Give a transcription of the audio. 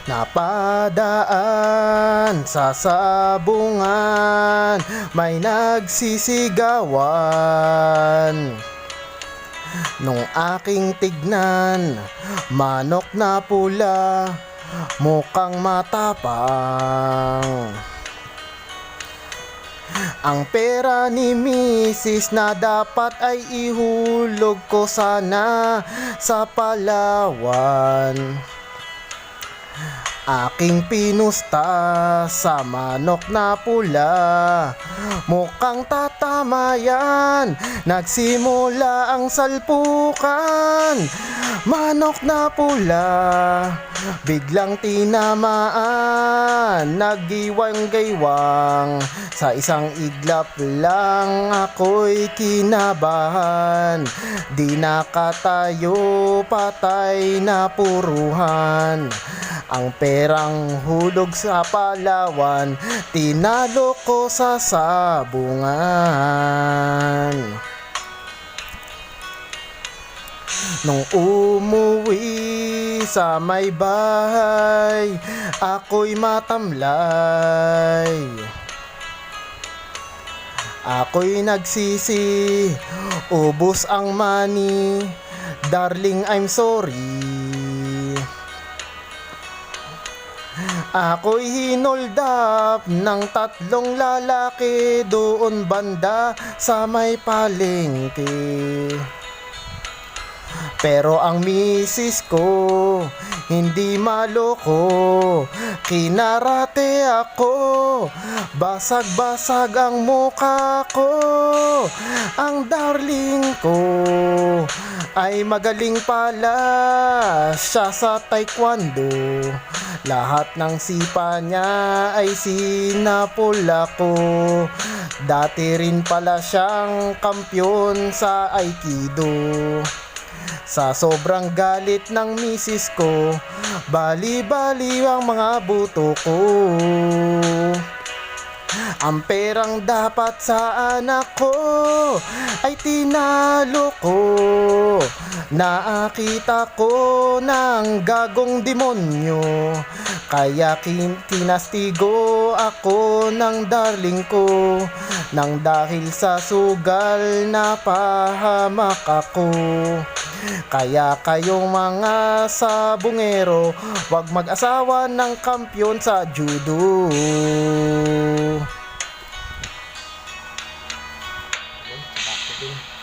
Napadaan sa sabungan, may nagsisigawan. Nung aking tignan, manok na pula, mukhang matapang. Ang pera ni Mrs. na dapat ay ihulog ko sana sa Palawan. Aking pinusta sa manok na pula, mukhang tatama yan. Nagsimula ang salpukan, manok na pula, biglang tinamaan. Naggiwang-gaywang, sa isang iglap lang ako'y kinabahan. Di nakatayo, patay na puruhan. Ang perang hulog sa Palawan, tinalo ko sa sabungan. Nung umuwi sa may bahay, ako'y matamlay. Ako'y nagsisi, ubos ang money, darling I'm sorry. Ako'y hinold up ng 3 lalaki doon banda sa may palengke. Pero ang misis ko hindi maloko, kinarate ako, basag-basag ang mukha ko. Ang darling ko ay magaling pala siya sa taekwondo. Lahat ng sipa niya ay sinapula ko. Dati rin pala siyang kampyon sa Aikido. Sa sobrang galit ng misis ko, bali-bali ang mga buto ko. Ang perang dapat sa anak ko ay tinalo ko. Nakita ko ng gagong demonyo, kaya tinastigo ako ng darling ko. Nang dahil sa sugal napahamak ako. Kaya kayong mga sabungero, wag mag-asawa ng kampyon sa judo.